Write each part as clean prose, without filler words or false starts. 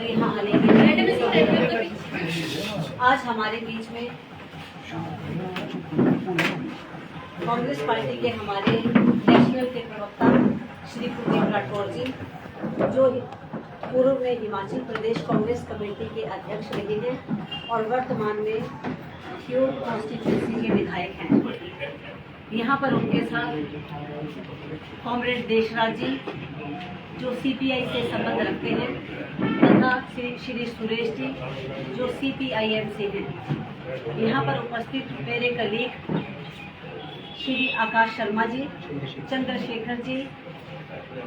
और यहाँ आने के लिए आज हमारे बीच में कांग्रेस पार्टी के हमारे नेशनल के प्रवक्ता श्री कुलदीप राठौर जी, जो पूर्व में हिमाचल प्रदेश कांग्रेस कमेटी के अध्यक्ष रहे हैं और वर्तमान में क्यूर कॉन्स्टिट्यूंसी के विधायक हैं। यहाँ पर उनके साथ कॉमरेड देशराज जी, जो सीपीआई से संबंध रखते हैं, तथा श्री सुरेश जी, जो सीपीआईएम से हैं। यहाँ पर उपस्थित मेरे कलीग श्री आकाश शर्मा जी, चंद्रशेखर जी,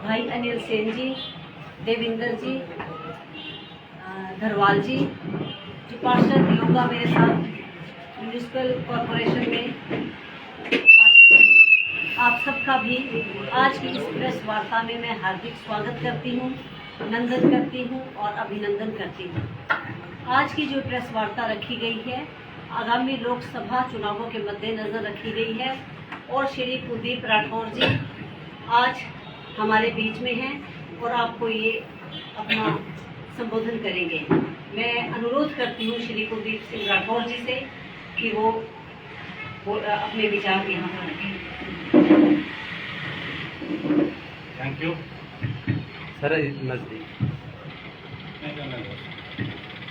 भाई अनिल सेन जी, देविंदर जी, धरवाल जी, जो पार्षद योगा मेरे साथ म्यूनिसिपल कॉरपोरेशन में पार्षद, आप सबका भी आज की इस प्रेस वार्ता में मैं हार्दिक स्वागत करती हूँ, नंदन करती हूँ और अभिनंदन करती हूँ। आज की जो प्रेस वार्ता रखी गई है आगामी लोकसभा चुनावों के मद्देनजर रखी गई है और श्री कुलदीप राठौर जी आज हमारे बीच में हैं और आपको ये अपना संबोधन करेंगे। मैं अनुरोध करती हूँ श्री कुलदीप सिंह राठौर जी से कि वो अपने विचार यहाँ पर रखें। थैंक यू सर, नजदीक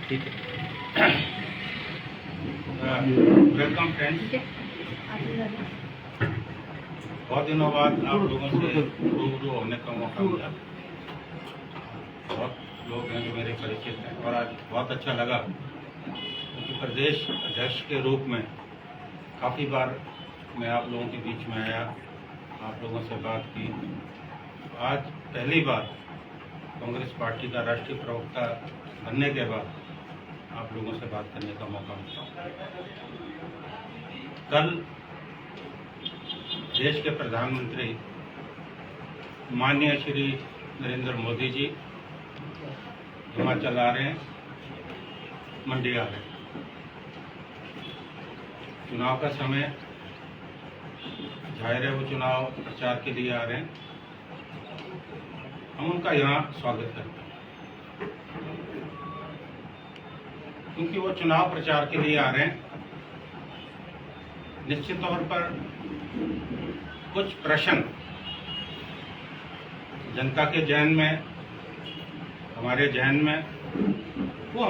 ठीक है। वेलकम फ्रेंड्स, बहुत दिनों बाद आप लोगों से रूबरू होने का मौका मिला। बहुत लोग हैं जो मेरे परिचित हैं और आज बहुत अच्छा लगा क्योंकि प्रदेश अध्यक्ष के रूप में काफ़ी बार मैं आप लोगों के बीच में आया, आप लोगों से बात की। आज पहली बार कांग्रेस पार्टी का राष्ट्रीय प्रवक्ता बनने के बाद आप लोगों से बात करने का मौका मिला। कल देश के प्रधानमंत्री माननीय श्री नरेंद्र मोदी जी हिमाचल आ रहे हैं, मंडी आ रहे हैं। चुनाव का समय जाहिर है, वो चुनाव प्रचार के लिए आ रहे हैं। हम उनका यहाँ स्वागत करते हैं क्योंकि वो चुनाव प्रचार के लिए आ रहे हैं। निश्चित तौर पर कुछ प्रश्न जनता के जहन में, हमारे जहन में, वो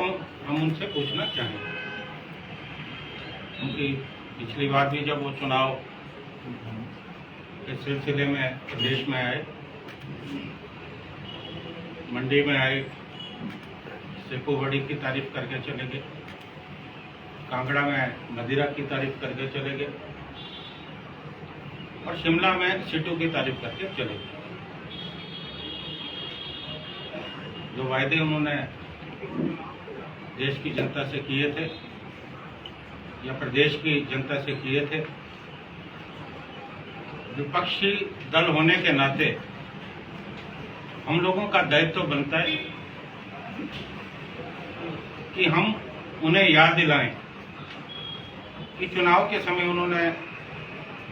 हम उनसे पूछना चाहेंगे क्योंकि पिछली बार भी जब वो चुनाव के सिलसिले में प्रदेश में आए, मंडी में आए, सेको बड़ी की तारीफ करके चले गए, कांगड़ा में मदिरा की तारीफ करके चले गए और शिमला में सीटों की तारीफ करके चले गए। जो वायदे उन्होंने देश की जनता से किए थे या प्रदेश की जनता से किए थे, विपक्षी दल होने के नाते हम लोगों का दायित्व तो बनता है कि हम उन्हें याद दिलाएं कि चुनाव के समय उन्होंने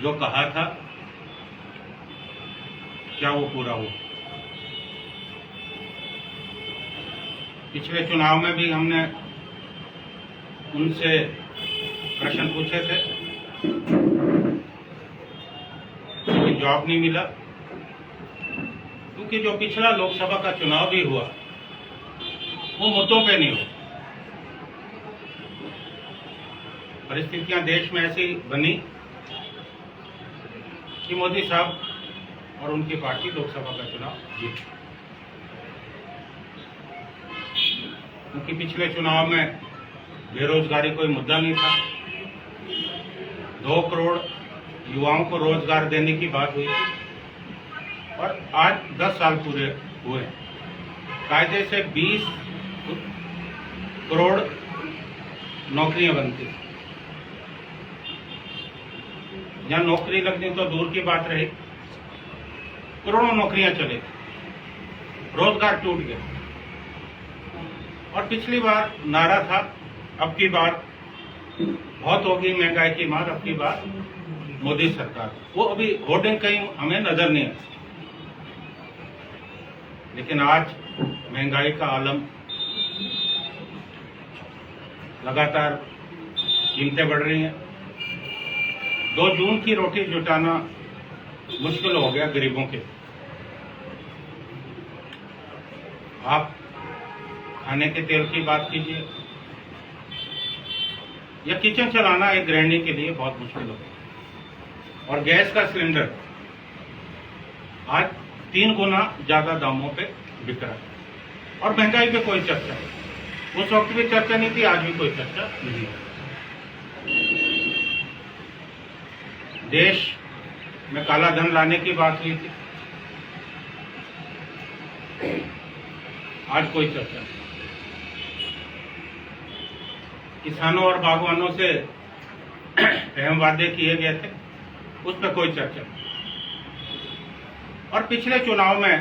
जो कहा था क्या वो पूरा हुआ। पिछले चुनाव में भी हमने उनसे प्रश्न पूछे थे, लेकिन जवाब नहीं मिला क्योंकि जो पिछला लोकसभा का चुनाव भी हुआ वो मुद्दों पे नहीं हुआ। परिस्थितियां देश में ऐसी बनी कि मोदी साहब और उनकी पार्टी लोकसभा का चुनाव जीती क्योंकि पिछले चुनाव में बेरोजगारी कोई मुद्दा नहीं था। 2 करोड़ युवाओं को रोजगार देने की बात हुई और आज 10 साल पूरे हुए, कायदे से 20 करोड़ नौकरियां बनती। जहां नौकरी लगनी तो दूर की बात रही, करोड़ों नौकरियां चले, रोजगार टूट गए। और पिछली बार नारा था अब की बार बहुत होगी महंगाई की मार, अब की बार मोदी सरकार। वो अभी होर्डिंग कहीं हमें नजर नहीं आती, लेकिन आज महंगाई का आलम लगातार कीमतें बढ़ रही हैं। 2 जून की रोटी जुटाना मुश्किल हो गया गरीबों के। आप खाने के तेल की बात कीजिए या किचन चलाना एक गृहिणी के लिए बहुत मुश्किल हो गया। और गैस का सिलेंडर आज 3 गुना ज्यादा दामों पे बिक रहा है। और महंगाई पे कोई चर्चा नहीं। उस वक्त भी चर्चा नहीं थी, आज भी कोई चर्चा नहीं है। देश में काला धन लाने की बात हुई थी, आज कोई चर्चा नहीं। किसानों और बागवानों से अहम वादे किए गए थे, उस पर कोई चर्चा नहीं। और पिछले चुनाव में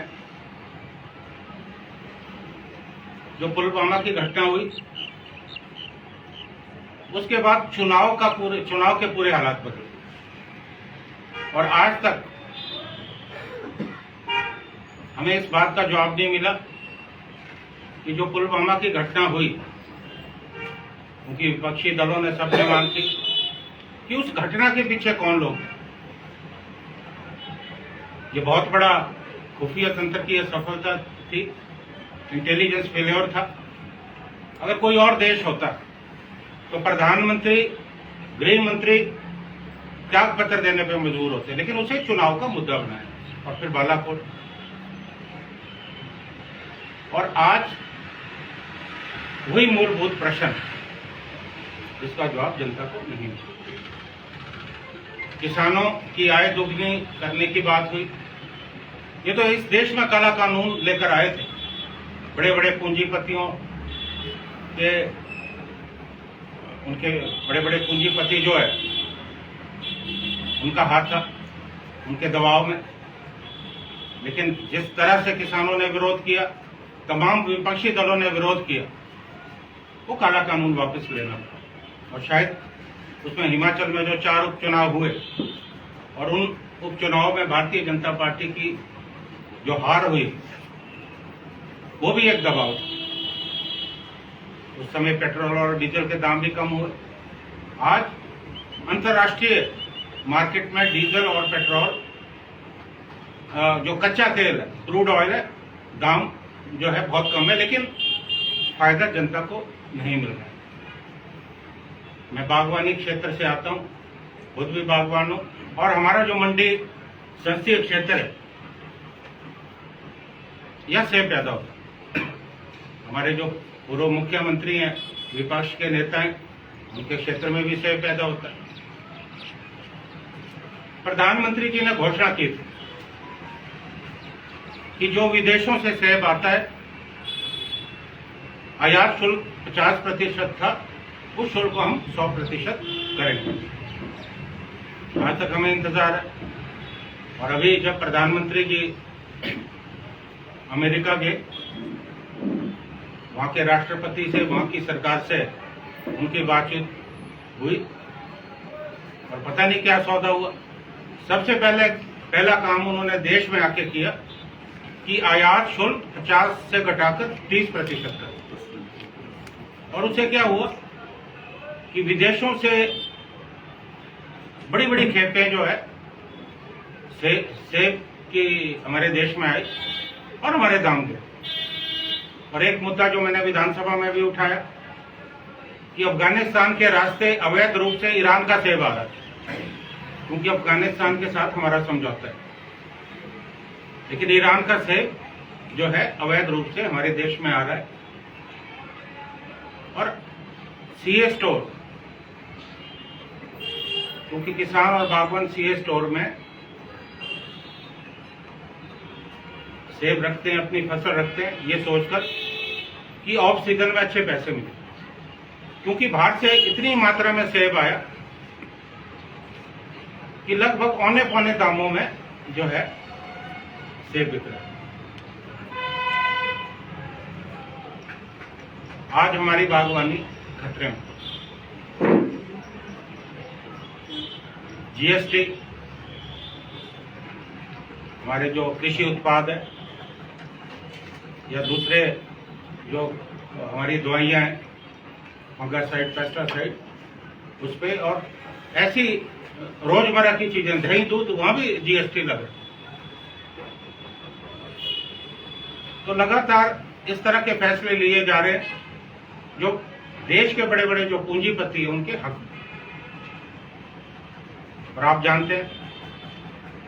जो पुलवामा की घटना हुई, उसके बाद चुनाव के पूरे हालात बदले। और आज तक हमें इस बात का जवाब नहीं मिला कि जो पुलवामा की घटना हुई, उनकी विपक्षी दलों ने सबसे मांग की कि उस घटना के पीछे कौन लोग हैं। ये बहुत बड़ा खुफिया तंत्र की सफलता थी, इंटेलिजेंस फेल्योर था। अगर कोई और देश होता तो प्रधानमंत्री, गृह मंत्री त्याग पत्र देने पर मजबूर होते, लेकिन उसे चुनाव का मुद्दा बनाया और फिर बालाकोट। और आज वही मूलभूत प्रश्न जिसका जवाब जनता को नहीं मिला। किसानों की आय दोगुनी करने की बात हुई। ये तो इस देश में काला कानून लेकर आए थे। बड़े बड़े पूंजीपतियों के, उनके बड़े बड़े पूंजीपति जो है, उनका हाथ था उनके दबाव में। लेकिन जिस तरह से किसानों ने विरोध किया, तमाम विपक्षी दलों ने विरोध किया, वो काला कानून वापस लेना था। और शायद उसमें हिमाचल में जो 4 उपचुनाव हुए और उन उपचुनाव में भारतीय जनता पार्टी की जो हार हुई, वो भी एक दबाव था। उस समय पेट्रोल और डीजल के दाम भी कम हुए। आज अंतर्राष्ट्रीय मार्केट में डीजल और पेट्रोल, जो कच्चा तेल है, क्रूड ऑयल है, दाम जो है बहुत कम है, लेकिन फायदा जनता को नहीं मिल रहा है। मैं बागवानी क्षेत्र से आता हूं, खुद भी बागवान हूं। और हमारा जो मंडी संसदीय क्षेत्र है, यह सेब पैदा होता है। हमारे जो पूर्व मुख्यमंत्री हैं, विपक्ष के नेता हैं, उनके क्षेत्र में भी सेब पैदा होता है। प्रधानमंत्री जी ने घोषणा की थी कि जो विदेशों से सेब आता है, आयात शुल्क 50% था, उस शुल्क को हम 100% करेंगे। आज तक हमें इंतजार है। और अभी जब प्रधानमंत्री जी अमेरिका गए, वहां के राष्ट्रपति से, वहां की सरकार से उनकी बातचीत हुई और पता नहीं क्या सौदा हुआ। सबसे पहला काम उन्होंने देश में आके किया कि आयात शुल्क 50 से घटाकर 30% कर। और उससे क्या हुआ कि विदेशों से बड़ी बड़ी खेपें जो है सेब की हमारे देश में आई और हमारे दाम गिरे। और एक मुद्दा जो मैंने विधानसभा में भी उठाया कि अफगानिस्तान के रास्ते अवैध रूप से ईरान का सेब आ रहा है, क्योंकि अफगानिस्तान के साथ हमारा समझौता है। लेकिन ईरान का सेब जो है अवैध रूप से हमारे देश में आ रहा है। और सीए स्टोर, क्योंकि किसान और बागवान सीए स्टोर में सेब रखते हैं, अपनी फसल रखते हैं, ये सोचकर कि ऑफ सीजन में अच्छे पैसे मिले। क्योंकि बाहर से इतनी मात्रा में सेब आया कि लगभग औने पौने दामों में जो है सेब बिक रहा है। आज हमारी बागवानी खतरे में। जीएसटी, हमारे जो कृषि उत्पाद है या दूसरे जो हमारी दवाइयां हैं, फंगासाइड, पेस्टिसाइड उस पे, और ऐसी रोजमर्रा की चीजें, दही दूध, वहां भी जीएसटी लग रहा है। तो लगातार इस तरह के फैसले लिए जा रहे हैं जो देश के बड़े बड़े जो पूंजीपति हैं उनके हक में। और आप जानते हैं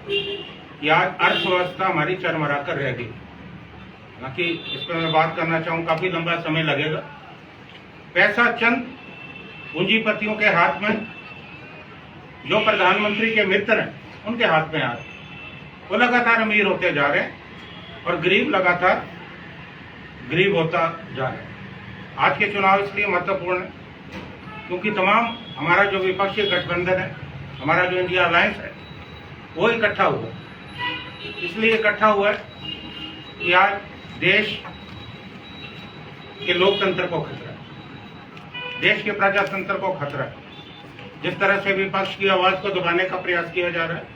कि आज अर्थव्यवस्था हमारी चरमरा कर रह गई। हालांकि इस पर मैं बात करना चाहूँ, काफी लंबा समय लगेगा। पैसा चंद पूंजीपतियों के हाथ में, जो प्रधानमंत्री के मित्र हैं उनके हाथ में आ रहे, वो लगातार अमीर होते जा रहे हैं और गरीब लगातार गरीब होता जा रहा है। आज के चुनाव इसलिए महत्वपूर्ण है क्योंकि तमाम हमारा जो विपक्षी गठबंधन है, हमारा जो इंडिया अलायंस है, वो इकट्ठा हुआ। इसलिए इकट्ठा हुआ है कि आज देश के लोकतंत्र को खतरा है, देश के प्रजातंत्र को खतरा है। जिस तरह से विपक्ष की आवाज को दबाने का प्रयास किया जा रहा है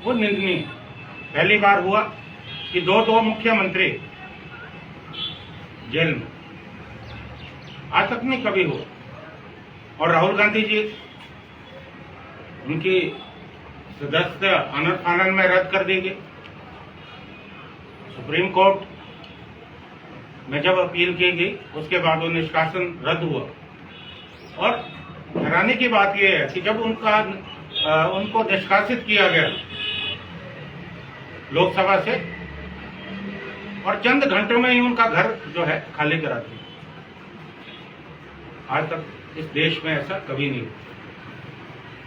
वो निंदनीय है। पहली बार हुआ कि दो मुख्यमंत्री जेल में, आज तक नहीं कभी हुआ। और राहुल गांधी जी, उनकी सदस्यता आनंद फानन में रद्द कर दी गई। सुप्रीम कोर्ट में जब अपील की गई उसके बाद वो निष्कासन रद्द हुआ। और हैरानी की बात यह है कि जब उनको निष्कासित किया गया लोकसभा से, और चंद घंटों में ही उनका घर जो है खाली करा दिया। आज तक इस देश में ऐसा कभी नहीं हुआ।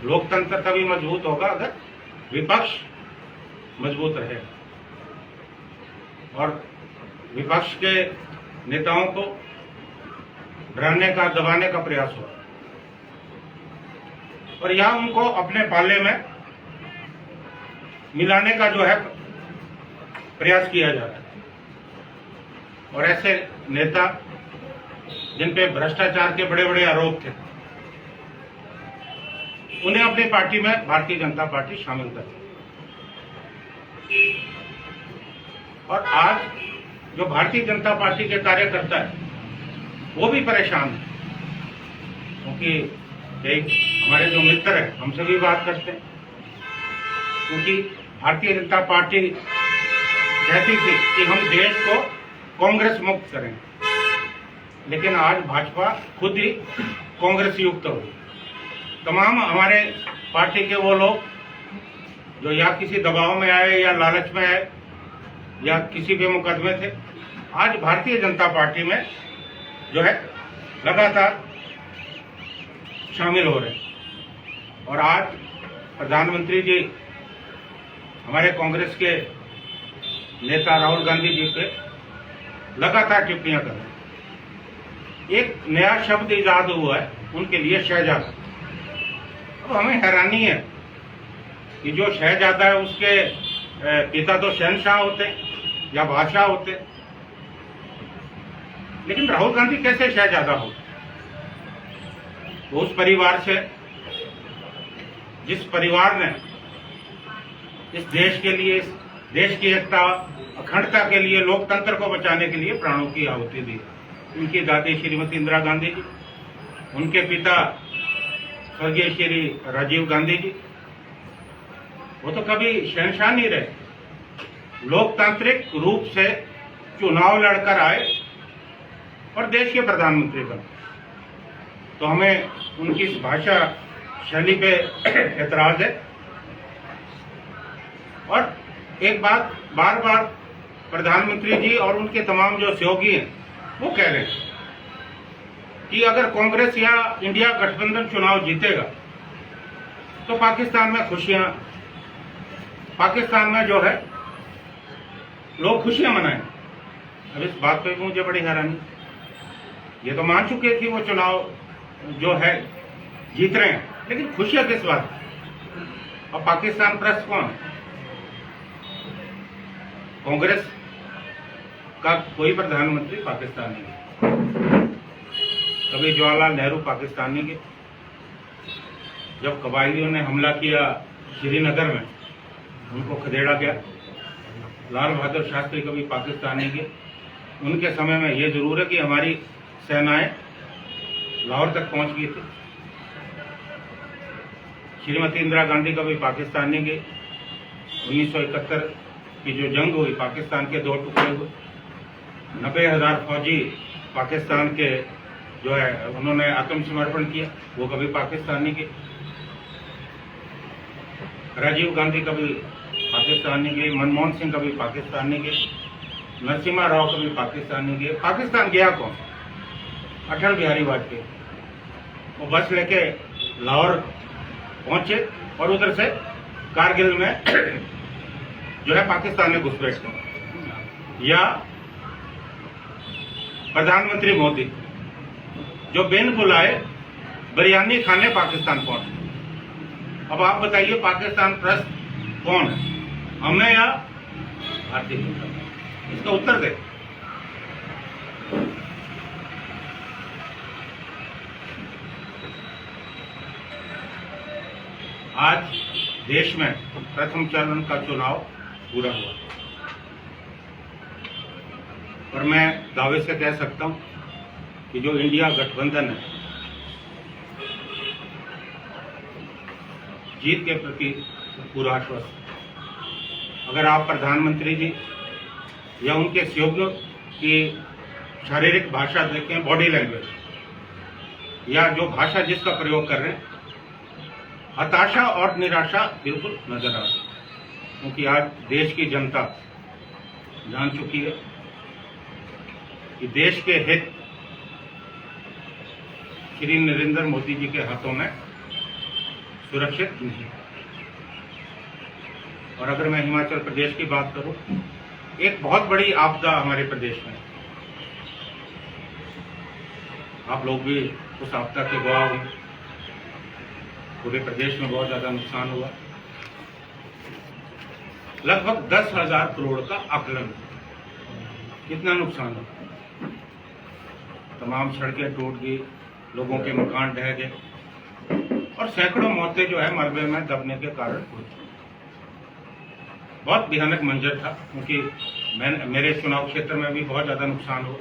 लोकतंत्र तभी मजबूत होगा अगर विपक्ष मजबूत रहे और विपक्ष के नेताओं को डराने का, दबाने का प्रयास हो, और यहां उनको अपने पाले में मिलाने का जो है प्रयास किया जा रहा है। और ऐसे नेता जिन पे भ्रष्टाचार के बड़े बड़े आरोप थे, उन्हें अपनी पार्टी में भारतीय जनता पार्टी शामिल कर दी। और आज जो भारतीय जनता पार्टी के कार्यकर्ता है वो भी परेशान है, क्योंकि एक हमारे जो मित्र हैं हमसे भी बात करते हैं, क्योंकि भारतीय जनता पार्टी कहती थी कि हम देश को कांग्रेस मुक्त करें, लेकिन आज भाजपा खुद ही कांग्रेस युक्त हो। तमाम हमारे पार्टी के वो लोग जो या किसी दबाव में आए या लालच में आए या किसी पे मुकदमे थे, आज भारतीय जनता पार्टी में जो है लगातार शामिल हो रहे हैं। और आज प्रधानमंत्री जी हमारे कांग्रेस के नेता राहुल गांधी जी पे लगातार टिप्पणियां कर रहे हैं। एक नया शब्द इजाद हुआ है उनके लिए, शहजादा। अब हमें हैरानी है कि जो शहजादा है उसके पिता तो शहनशाह होते या बादशाह होते, लेकिन राहुल गांधी कैसे शहजादा हो? वो उस परिवार से, जिस परिवार ने इस देश के लिए, इस देश की एकता अखंडता के लिए, लोकतंत्र को बचाने के लिए प्राणों की आहुति दी। उनकी दादी श्रीमती इंदिरा गांधी जी, उनके पिता स्वर्गीय श्री राजीव गांधी जी, वो तो कभी शहनशाह नहीं रहे। लोकतांत्रिक रूप से चुनाव लड़कर आए और देश के प्रधानमंत्री बने। तो हमें उनकी इस भाषा शैली पे एतराज है। और एक बात बार बार प्रधानमंत्री जी और उनके तमाम जो सहयोगी हैं वो कह रहे हैं कि अगर कांग्रेस या इंडिया गठबंधन चुनाव जीतेगा तो पाकिस्तान में खुशियां, पाकिस्तान में जो है लोग खुशियां मनाएं। अब इस बात पे मुझे बड़ी हैरानी, ये तो मान चुके कि वो चुनाव जो है जीत रहे हैं, लेकिन खुशियां किस बात? और पाकिस्तान प्रस्त कौन है? कांग्रेस का कोई प्रधानमंत्री पाकिस्तानी है। कभी जवाहरलाल नेहरू पाकिस्तानी के, जब कबायलियों ने हमला किया श्रीनगर में, उनको खदेड़ा गया। लाल बहादुर शास्त्री कभी पाकिस्तानी के। उनके समय में ये जरूर है कि हमारी सेनाएं लाहौर तक पहुंच गई थी। श्रीमती इंदिरा गांधी कभी पाकिस्तान नहीं गई। 1971 की जो जंग हुई, पाकिस्तान के 2 टुकड़े हुए, 90,000 फौजी पाकिस्तान के जो है उन्होंने आत्मसमर्पण किया, वो कभी पाकिस्तान नहीं गए। राजीव गांधी कभी पाकिस्तान नहीं गए, मनमोहन सिंह कभी पाकिस्तान नहीं गए, नरसिम्हा राव कभी पाकिस्तान नहीं गए। पाकिस्तान गया कौन? अटल बिहारी वाजपेयी। वो बस लेके लाहौर पहुंचे और उधर से कारगिल में जो है पाकिस्तान में घुसपैठ की। या प्रधानमंत्री मोदी जो बिन बुलाए बिरयानी खाने पाकिस्तान पहुंचे। अब आप बताइए पाकिस्तान ट्रस्ट कौन है, हमें या भारतीय जनता पार्टी? इसका उत्तर दे। आज देश में प्रथम चरण का चुनाव पूरा हुआ और मैं दावे से कह सकता हूं कि जो इंडिया गठबंधन है, जीत के प्रति पूरा आश्वस्त। अगर आप प्रधानमंत्री जी या उनके सहयोगियों की शारीरिक भाषा देखें, बॉडी लैंग्वेज, या जो भाषा जिसका प्रयोग कर रहे हैं, हताशा और निराशा बिल्कुल नजर आ रही है। क्योंकि आज देश की जनता जान चुकी है कि देश के हित श्री नरेंद्र मोदी जी के हाथों में सुरक्षित नहीं। और अगर मैं हिमाचल प्रदेश की बात करूं, एक बहुत बड़ी आपदा हमारे प्रदेश में, आप लोग भी उस आपदा के गवाह हुए। पूरे प्रदेश में बहुत ज्यादा नुकसान हुआ, लगभग 10,000 करोड़ का आकलन। कितना नुकसान हुआ? तमाम सड़कें टूट गई, लोगों के मकान ढह गए और सैकड़ों मौतें जो है मलबे में दबने के कारण हुई। बहुत भयानक मंजर था, क्योंकि मेरे चुनाव क्षेत्र में भी बहुत ज्यादा नुकसान हुआ।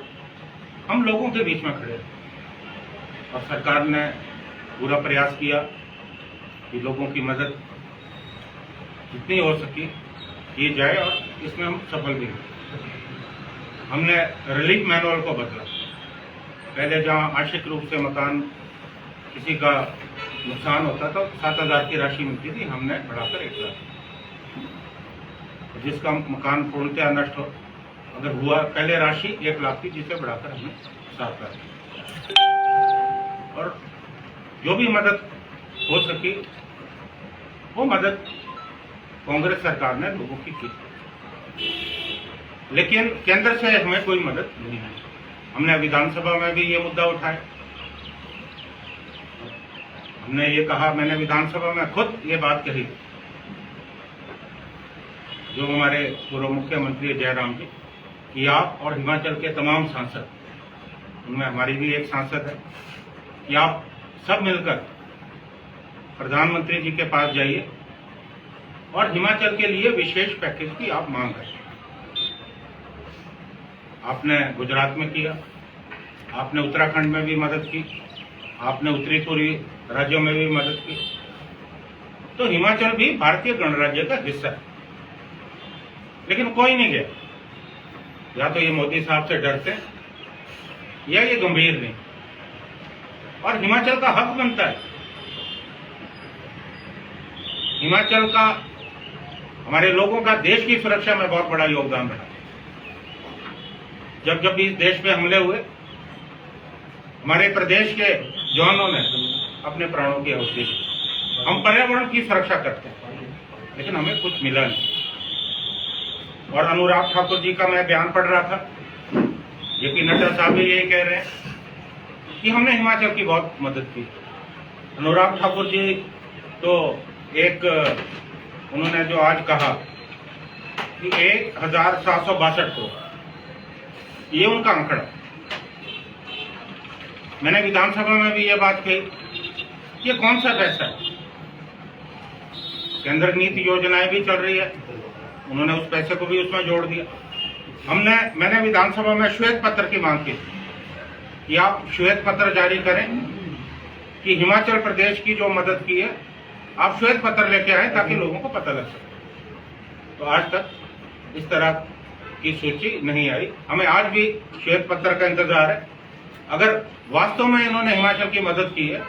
हम लोगों के बीच में खड़े थे और सरकार ने पूरा प्रयास किया कि लोगों की मदद जितनी हो सकी की जाए और इसमें हम सफल भी हुए। हमने रिलीफ मैनुअल को बदला। पहले जहां आंशिक रूप से मकान किसी का नुकसान होता था, 7,000 की राशि मिलती थी, हमने बढ़ाकर 1 लाख। जिसका मकान पूर्णतः नष्ट हो अगर हुआ, पहले राशि 1 लाख थी, जिसे बढ़ाकर हमने 7 लाख। और जो भी मदद हो सकी वो मदद कांग्रेस सरकार ने लोगों की की, लेकिन केंद्र से हमें कोई मदद नहीं है। हमने विधानसभा में भी ये मुद्दा उठाया। हमने ये कहा, मैंने विधानसभा में खुद ये बात कही, जो हमारे पूर्व मुख्यमंत्री जयराम जी, कि आप और हिमाचल के तमाम सांसद, उनमें हमारी भी एक सांसद है, कि आप सब मिलकर प्रधानमंत्री जी के पास जाइए और हिमाचल के लिए विशेष पैकेज की आप मांग करें। आपने गुजरात में किया, आपने उत्तराखंड में भी मदद की, आपने उत्तरी पूर्वी राज्यों में भी मदद की, तो हिमाचल भी भारतीय गणराज्य का हिस्सा है। लेकिन कोई नहीं गया। या तो ये मोदी साहब से डरते हैं या ये गंभीर नहीं। और हिमाचल का हक बनता है। हिमाचल का, हमारे लोगों का देश की सुरक्षा में बहुत बड़ा योगदान रहा। जब जब इस देश पे हमले हुए, हमारे प्रदेश के जवानों ने अपने प्राणों की आहुति दी। हम पर्यावरण की सुरक्षा करते हैं, लेकिन हमें कुछ मिला नहीं। और अनुराग ठाकुर जी का मैं बयान पढ़ रहा था, जेपी नड्डा साहब भी यही कह रहे हैं कि हमने हिमाचल की बहुत मदद की। अनुराग ठाकुर जी तो एक, उन्होंने जो आज कहा कि 1,762 करोड़, ये उनका आंकड़ा। मैंने विधानसभा में भी ये बात कही, ये कौन सा पैसा है? केंद्र नीति योजनाएं भी चल रही है, उन्होंने उस पैसे को भी उसमें जोड़ दिया। मैंने विधानसभा में श्वेत पत्र की मांग की कि आप श्वेत पत्र जारी करें कि हिमाचल प्रदेश की जो मदद की है आप श्वेत पत्र लेके आए ताकि लोगों को पता लग सके। तो आज तक इस तरह की सूची नहीं आई। हमें आज भी श्वेत पत्र का इंतजार है। अगर वास्तव में इन्होंने हिमाचल की मदद की है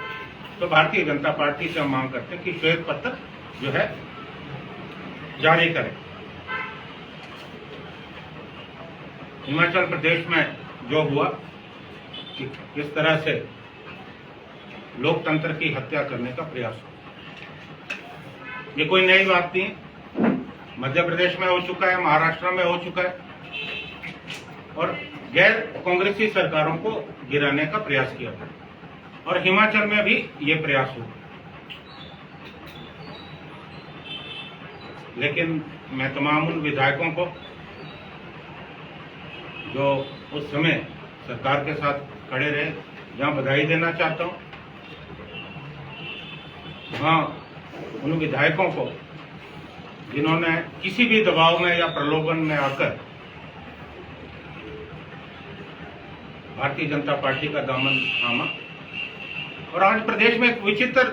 तो भारतीय जनता पार्टी से हम मांग करते हैं कि श्वेत पत्र जो है जारी करें। हिमाचल प्रदेश में जो हुआ कि किस तरह से लोकतंत्र की हत्या करने का प्रयास हुआ, ये कोई नई बात नहीं है। मध्य प्रदेश में हो चुका है, महाराष्ट्र में हो चुका है और गैर कांग्रेसी सरकारों को गिराने का प्रयास किया था और हिमाचल में भी ये प्रयास हुआ। लेकिन मैं तमाम उन विधायकों को जो उस समय सरकार के साथ खड़े रहे यहाँ बधाई देना चाहता हूँ। हाँ, उन विधायकों को जिन्होंने किसी भी दबाव में या प्रलोभन में आकर भारतीय जनता पार्टी का दामन थामा और आज प्रदेश में एक विचित्र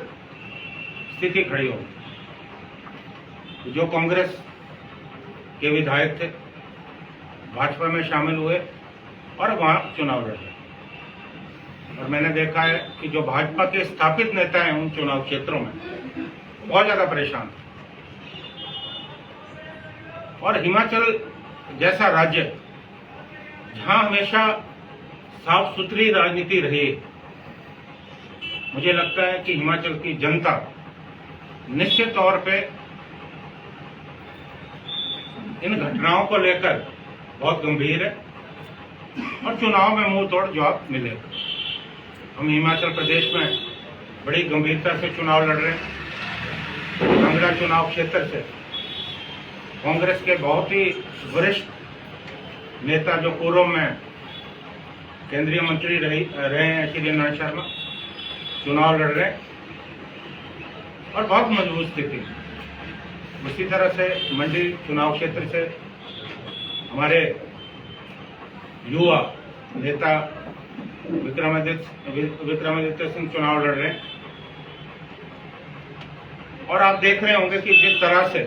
स्थिति खड़ी हो गई। जो कांग्रेस के विधायक थे भाजपा में शामिल हुए और वहां चुनाव लड़े और मैंने देखा है कि जो भाजपा के स्थापित नेता हैं उन चुनाव क्षेत्रों में बहुत ज्यादा परेशान थे। और हिमाचल जैसा राज्य जहां हमेशा साफ सुथरी राजनीति रही, मुझे लगता है कि हिमाचल की जनता निश्चित तौर पे इन घटनाओं को लेकर बहुत गंभीर है और चुनाव में मुंह तोड़ जवाब मिलेगा। हम हिमाचल प्रदेश में बड़ी गंभीरता से चुनाव लड़ रहे हैं। कांगड़ा चुनाव क्षेत्र से कांग्रेस के बहुत ही वरिष्ठ नेता जो पूर्व में केंद्रीय मंत्री रहे हैं श्री नरेंद्र शर्मा चुनाव लड़ रहे हैं और बहुत मजबूत स्थिति। उसी तरह से मंडी चुनाव क्षेत्र से हमारे युवा नेता विक्रमादित्य सिंह चुनाव लड़ रहे हैं और आप देख रहे होंगे कि जिस तरह से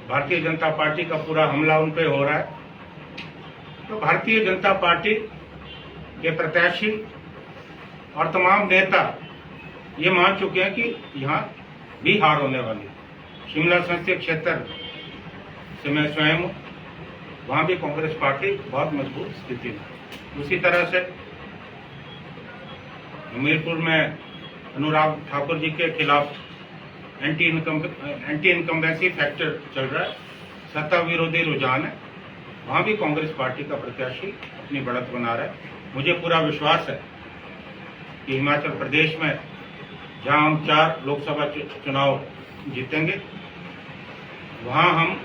भारतीय जनता पार्टी का पूरा हमला उन पे हो रहा है, तो भारतीय जनता पार्टी के प्रत्याशी और तमाम नेता ये मान चुके हैं कि यहाँ भी हार होने वाली है। शिमला संसदीय क्षेत्र से मैं स्वयं हूँ, वहाँ भी कांग्रेस पार्टी बहुत मजबूत स्थिति में। उसी तरह से हमीरपुर में अनुराग ठाकुर जी के खिलाफ एंटी इनकम्बेंसी फैक्टर चल रहा है, सत्ता विरोधी रुझान है, वहाँ भी कांग्रेस पार्टी का प्रत्याशी अपनी बढ़त बना रहा है। मुझे पूरा विश्वास है कि हिमाचल प्रदेश में जहाँ हम 4 लोकसभा चुनाव जीतेंगे, वहाँ हम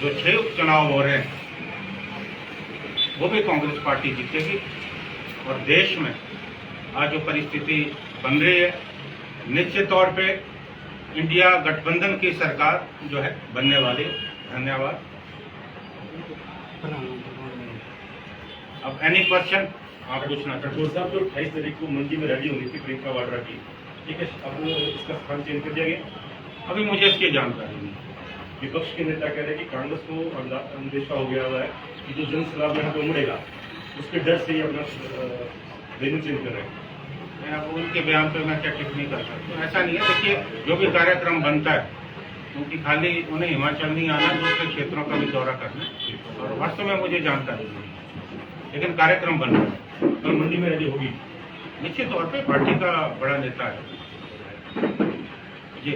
जो 6 चुनाव हो रहे हैं वो भी कांग्रेस पार्टी जीतेगी और देश में आज जो परिस्थिति बन रही है, निश्चित तौर पे इंडिया गठबंधन की सरकार जो है बनने वाली है। धन्यवाद। अब एनी क्वेश्चन आप पूछना चाहते ठाकुर साहब, जो 28 तारीख को मंडी में रैली होनी थी प्रियंका वाड्रा की, ठीक है, अब वो इसका स्थान चेंज कर दिया गया। अभी मुझे इसकी जानकारी नहीं। विपक्ष के नेता कह रहे हैं कि कांग्रेस को अंदेशा हो गया हुआ है कि जो जन सलाह यहाँ पे उमड़ेगा उसके डर से ही अपना वेन्यू चेंज कर रहे हैं। मैं अब उनके बयान पे मैं क्या टिप्पणी कर सकता हूँ, ऐसा नहीं है। देखिए, जो भी कार्यक्रम बनता है क्योंकि खाली उन्हें हिमाचल नहीं आना, दूसरे क्षेत्रों का भी दौरा करना है और वास्तव में मुझे जानकारी नहीं, लेकिन कार्यक्रम बन रहा है। कल मंडी में रैली होगी, निश्चित तौर पे पार्टी का बड़ा नेता है जी।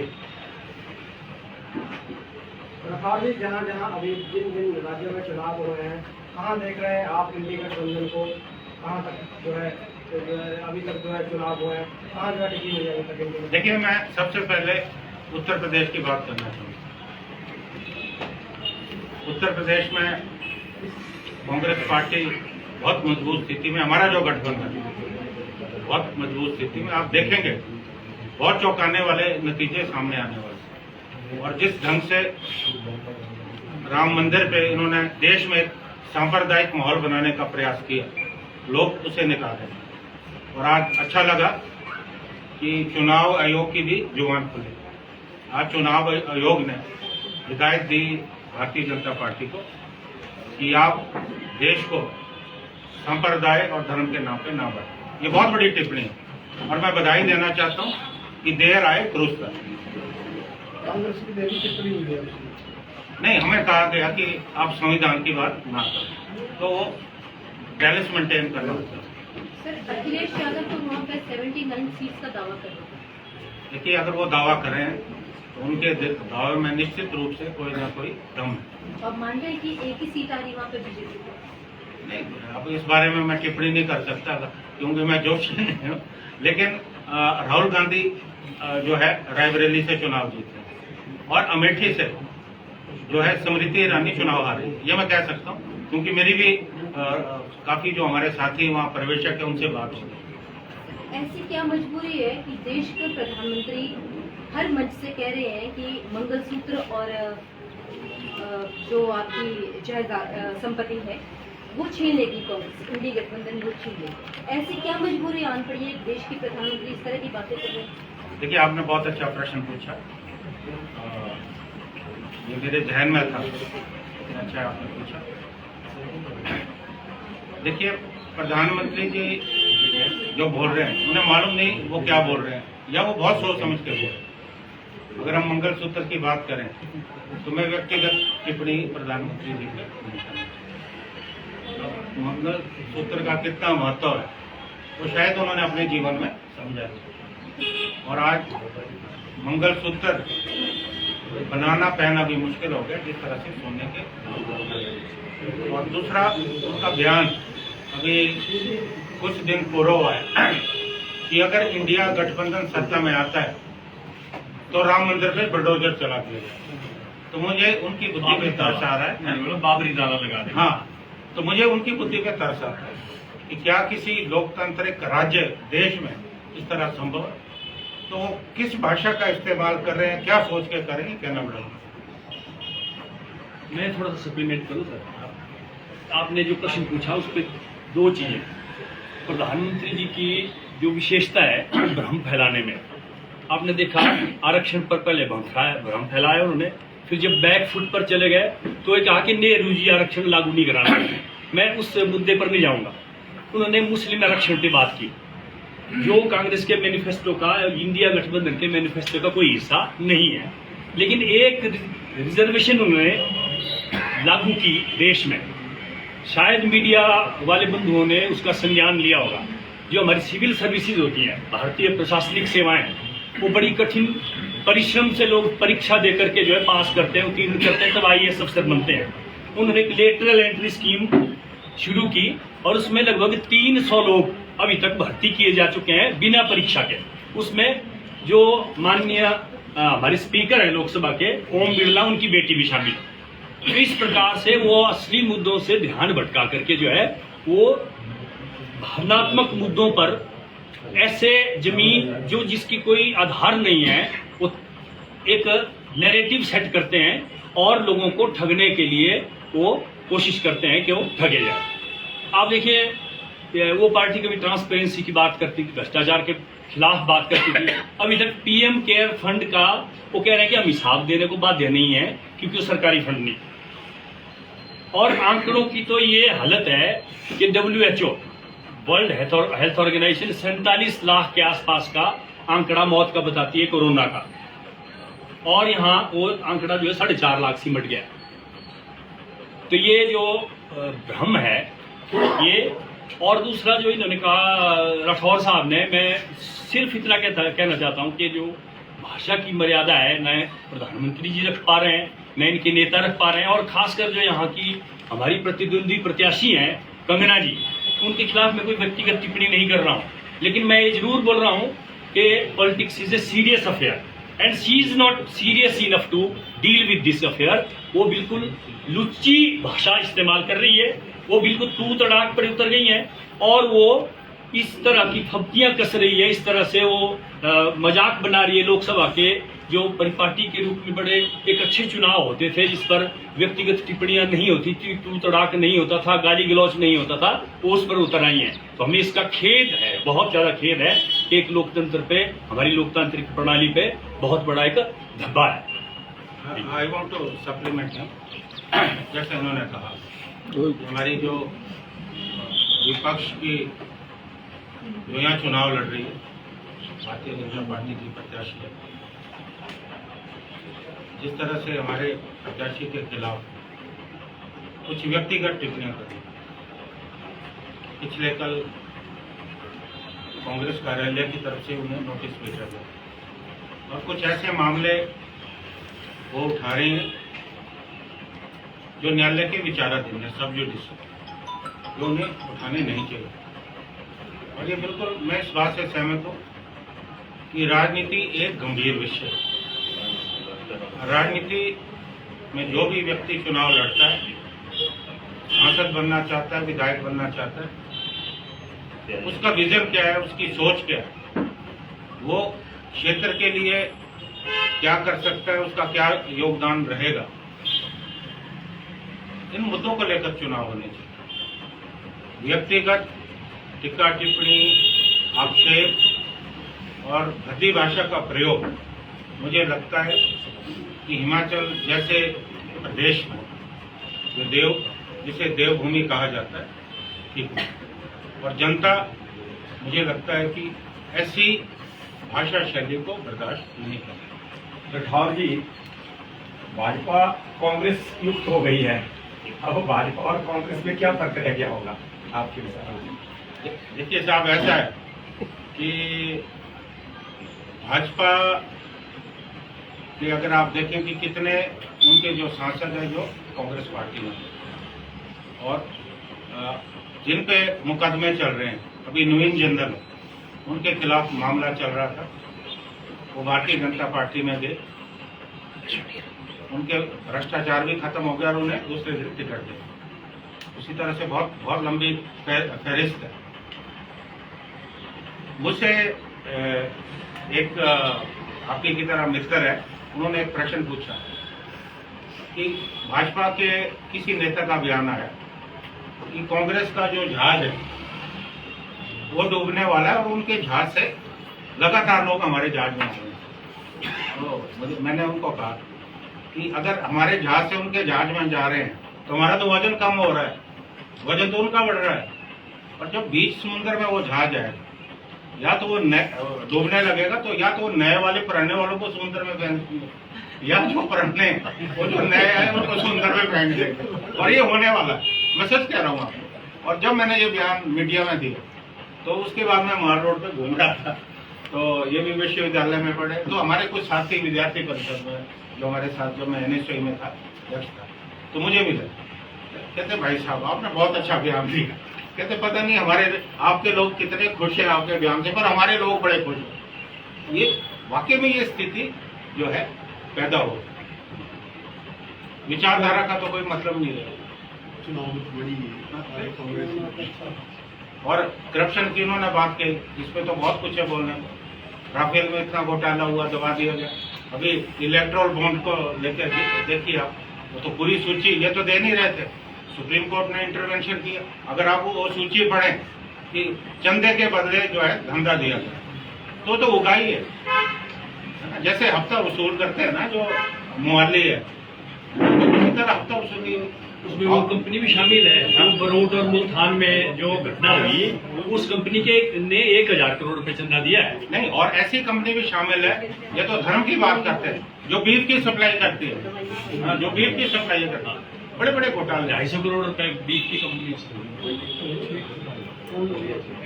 प्रभाव जी, जहाँ जहाँ अभी जिन जिन राज्यों में चुनाव हो रहे हैं, कहाँ देख रहे हैं आप इंडी गठबंधन को? कहाँ तक जो है अभी तक जो है चुनाव हुए हैं, कहाँ जो है टिकी हुई है अभी तक इंडी? देखिए, मैं सबसे पहले उत्तर प्रदेश की बात करना चाहूँगा। उत्तर प्रदेश में कांग्रेस पार्टी बहुत मजबूत स्थिति में, हमारा जो गठबंधन है बहुत मजबूत स्थिति में। आप देखेंगे बहुत चौंकाने वाले नतीजे सामने आने वाले और जिस ढंग से राम मंदिर पे इन्होंने देश में सांप्रदायिक माहौल बनाने का प्रयास किया, लोग उसे निकाले। और आज अच्छा लगा कि चुनाव आयोग की भी जुबान खुली। आज चुनाव आयोग ने हिदायत दी भारतीय जनता पार्टी को कि आप देश को संप्रदाय और धर्म के नाम पे ना बढ़ाएं। ये बहुत बड़ी टिप्पणी है और मैं बधाई देना चाहता हूँ कि देर आए दुरुस्त आए। कांग्रेस की देवी टिप्पणी हुई है। नहीं, हमें कहा गया कि आप संविधान की बात ना करें, तो वो बैलेंस मेंटेन करना होता है। सर, अखिलेश यादव तो वहाँ पे 79 सीट का दावा कर रहे हैं। देखिए, अगर वो दावा करें तो उनके दावे में निश्चित रूप से कोई ना कोई दम है। अब मान रहे हैं कि एक ही सीट आ रही वहाँ पे बीजेपी को। नहीं, अब इस बारे में मैं टिप्पणी नहीं कर सकता क्योंकि मैं जोश नहीं हूँ। लेकिन राहुल गांधी जो है रायबरेली से चुनाव जीते और अमेठी से जो है स्मृति ईरानी चुनाव हारे, ये मैं कह सकता हूँ क्योंकि मेरी भी काफी जो हमारे साथी वहाँ प्रवेशक है उनसे बात हुई। ऐसी क्या मजबूरी है कि देश के प्रधानमंत्री हर मंच से कह रहे हैं कि मंगलसूत्र और जो आपकी जायदाद संपत्ति है वो छीन लेगी कांग्रेस, इंडी गठबंधन वो छीन लेगी। ऐसी क्या मजबूरी आन पड़ी है देश के प्रधानमंत्री इस तरह की बातें कर रहे हैं? देखिए, आपने बहुत अच्छा प्रश्न पूछा, ये मेरे जहन में था, अच्छा आपने पूछा। देखिए, प्रधानमंत्री जी जो बोल रहे हैं उन्हें मालूम नहीं वो क्या बोल रहे हैं या वो बहुत सोच समझ के बोल रहे हैं। अगर हम मंगलसूत्र की बात करें तो मैं व्यक्तिगत टिप्पणी प्रधानमंत्री जी की नहीं करूंगा। मंगलसूत्र का कितना महत्व है वो शायद उन्होंने अपने जीवन में समझा है। और आज मंगलसूत्र बनाना पहना भी मुश्किल हो गया जिस तरह से सोने के। और दूसरा, उनका बयान अभी कुछ दिन पूर्व हुआ है कि अगर इंडिया गठबंधन सत्ता में आता है तो राम मंदिर पे बुलडोजर चला दिया जाए। तो मुझे उनकी बुद्धि पे तरस आ रहा है। बाबरी नारा लगा दे। हाँ, तो मुझे उनकी बुद्धि पे तरस आ रहा है कि क्या किसी लोकतांत्रिक राज्य देश में इस तरह संभव है। तो वो किस भाषा का इस्तेमाल कर रहे हैं, क्या सोच के करेंगे, कहना पड़ेगा। मैं थोड़ा सा सप्लीमेंट करूँ सर। आपने जो प्रश्न पूछा उस पर दो चीज़ें। प्रधानमंत्री जी की जो विशेषता है भ्रम फैलाने में, आपने देखा आरक्षण पर पहले भ्रम फैलाया उन्होंने, फिर जब बैक फुट पर चले गए तो ये कहा कि नेहरू जी आरक्षण लागू नहीं कराना। मैं उस मुद्दे पर नहीं जाऊंगा। उन्होंने मुस्लिम आरक्षण की बात की जो कांग्रेस के मैनिफेस्टो का, इंडिया गठबंधन के मैनिफेस्टो का कोई हिस्सा नहीं है। लेकिन एक रिजर्वेशन उन्होंने लागू की देश में, शायद मीडिया वाले बंधुओं ने उसका संज्ञान लिया होगा। जो हमारी सिविल सर्विसेज होती हैं, भारतीय प्रशासनिक सेवाएं, वो बड़ी कठिन परिश्रम से लोग परीक्षा दे करके जो है पास करते हैं, उत्तीर्ण करते हैं, तब IAS अफसर बनते हैं। उन्होंने एक लेटरल एंट्री स्कीम शुरू की और उसमें लगभग 300 लोग अभी तक भर्ती किए जा चुके हैं बिना परीक्षा के। उसमें जो माननीय हमारे स्पीकर हैं लोकसभा के ओम बिरला, उनकी बेटी भी शामिल। तो इस प्रकार से वो असली मुद्दों से ध्यान भटका करके जो है वो भावनात्मक मुद्दों पर ऐसे जमीन जो जिसकी कोई आधार नहीं है वो एक नैरेटिव सेट करते हैं और लोगों को ठगने के लिए वो कोशिश करते हैं कि वो ठगे जाए। आप देखिए, वो पार्टी कभी ट्रांसपेरेंसी की बात करती थी, भ्रष्टाचार के खिलाफ बात करती थी। अभी तक PM केयर फंड का वो कह रहे हैं कि हम हिसाब देने को बाध्य नहीं है क्योंकि वो सरकारी फंड नहीं। और आंकड़ों की तो ये हालत है कि WHO world health organization 47 lakh के आसपास का आंकड़ा मौत का बताती है कोरोना का, और यहाँ वो आंकड़ा जो है 4.5 लाख सिमट गया। तो ये जो भ्रम है ये। और दूसरा जो इन्होंने कहा राठौर साहब ने, मैं सिर्फ इतना कहना चाहता हूँ कि जो भाषा की मर्यादा है न प्रधानमंत्री जी रख पा रहे हैं न इनके नेता रख पा रहे हैं, और खासकर जो यहाँ की हमारी प्रतिद्वंदी प्रत्याशी हैं कंगना जी, उनके खिलाफ मैं कोई व्यक्तिगत टिप्पणी नहीं कर रहा हूँ। लेकिन मैं ये जरूर बोल रहा हूँ कि politics is a serious affair and she is not serious enough to deal with this affair. वो बिल्कुल लुच्ची भाषा इस्तेमाल कर रही है, वो बिल्कुल तू तड़ाक पर उतर गई है और वो इस तरह की फब्तियां कस रही है, इस तरह से वो मजाक बना रही है लोकसभा के, जो परिपाटी के रूप में बड़े एक अच्छे चुनाव होते थे जिस पर व्यक्तिगत टिप्पणियां नहीं होती थी, तू तड़ाक नहीं होता था, गाली गलौच नहीं होता था, वो उस पर उतर आई है। तो हमें इसका खेद है, बहुत ज्यादा खेद है कि एक लोकतंत्र पे, हमारी लोकतांत्रिक प्रणाली पे बहुत बड़ा एक धब्बा है। आई वांट टू सप्लीमेंट जैसे उन्होंने कहा, हमारी जो विपक्ष की जो यहाँ चुनाव लड़ रही है, भारतीय जनता पार्टी की प्रत्याशी है, जिस तरह से हमारे प्रत्याशी के खिलाफ कुछ व्यक्तिगत टिप्पणियां कर रही, पिछले कल कांग्रेस कार्यालय की तरफ से उन्हें नोटिस भेजा गया और कुछ ऐसे मामले वो उठा रहे हैं जो न्यायालय के विचाराधीन है, सब जुडिशियल, जो उन्हें उठाने नहीं चाहिए। और ये बिल्कुल मैं इस बात से सहमत हूँ कि राजनीति एक गंभीर विषय है। राजनीति में जो भी व्यक्ति चुनाव लड़ता है, सांसद बनना चाहता है, विधायक बनना चाहता है, उसका विजन क्या है, उसकी सोच क्या है, वो क्षेत्र के लिए क्या कर सकता है, उसका क्या योगदान रहेगा, इन मुद्दों को लेकर चुनाव होने चाहिए। व्यक्तिगत टिक्का टिप्पणी, आक्षेप और भद्दी भाषा का प्रयोग मुझे लगता है कि हिमाचल जैसे प्रदेश में जो जिसे देवभूमि कहा जाता है, ठीक है, और जनता मुझे लगता है कि ऐसी भाषा शैली को बर्दाश्त नहीं करेगी। राठौर जी, भाजपा कांग्रेस युक्त हो गई है, अब भाजपा और कांग्रेस में क्या फर्क रह गया होगा आपके विचार में? देखिए साहब, ऐसा है कि भाजपा कि अगर आप देखें कि कितने उनके जो सांसद हैं जो कांग्रेस पार्टी में, और जिन पे मुकदमे चल रहे हैं, अभी नवीन जिंदल उनके खिलाफ मामला चल रहा था, वो भारतीय जनता पार्टी में गए, उनके भ्रष्टाचार भी खत्म हो गया और उन्हें दूसरे दिन टिकट दे। उसी तरह से बहुत बहुत लंबी फहरिस्त है। मुझसे एक आपकी की तरह मित्र है, उन्होंने एक प्रश्न पूछा कि भाजपा के किसी नेता का बयान आया कि कांग्रेस का जो जहाज है वो डूबने वाला है और उनके जहाज से लगातार लोग हमारे जहाज में आ रहे हैं। तो मैंने उनको कहा कि अगर हमारे जहाज से उनके जहाज में जा रहे हैं तो हमारा तो वजन कम हो रहा है, वजन तो उनका बढ़ रहा है। और जब बीच समुद्र में वो जहाज आएगा, या तो वो डूबने लगेगा, तो या तो वो नए वाले पुराने वालों को समुद्र में फेंक देंगे, या जो पुराने वो जो नए आए उनको समुद्र में फेंक देंगे। और ये होने वाला है, मैं सच कह रहा हूँ आपको। और जब मैंने ये बयान मीडिया में दिया तो उसके बाद मैं माल रोड पे घूम रहा था, तो ये भी विश्वविद्यालय में पढ़े, तो हमारे कुछ साथी विद्यार्थी परिषद में जो हमारे साथ, जब मैं NSU में था अध्यक्ष था, तो मुझे मिले, कहते भाई साहब आपने बहुत अच्छा बयान दिया, कहते पता नहीं हमारे आपके लोग कितने खुश हैं आपके बयान से, पर हमारे लोग बड़े खुश हैं। ये वाकई में ये स्थिति जो है पैदा हो, विचारधारा का तो कोई मतलब नहीं रहेगा। और करप्शन की उन्होंने बात कही, इसपे तो बहुत कुछ है बोलने को। राफेल में इतना घोटाला हुआ, दबा दिया गया। अभी इलेक्ट्रोल बॉन्ड को लेकर देखिए आप, वो तो पूरी सूची ये तो दे नहीं रहे थे, सुप्रीम कोर्ट ने इंटरवेंशन किया। अगर आप वो सूची पढ़ें कि चंदे के बदले जो है धंधा दिया गया, तो उगाई है। जैसे हफ्ता वसूल करते हैं ना जो मुआली है, उसी तरह हफ्ता वसूली। उसमें वो कंपनी भी शामिल है, वो बरोट और मुल्तान में जो घटना हुई, उस कंपनी के ने 1000 करोड़ रुपए चंदा दिया है। नहीं, और ऐसी कंपनी भी शामिल है, ये तो धर्म की बात करते हैं, जो बीफ की सप्लाई करती है, जो बीफ की सप्लाई करती है, बड़े बड़े घोटाले। 250 करोड़ रुपए बीफ की company.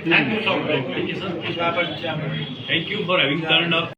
Thank you so much. Thank you, sir. Thank you for having turned up.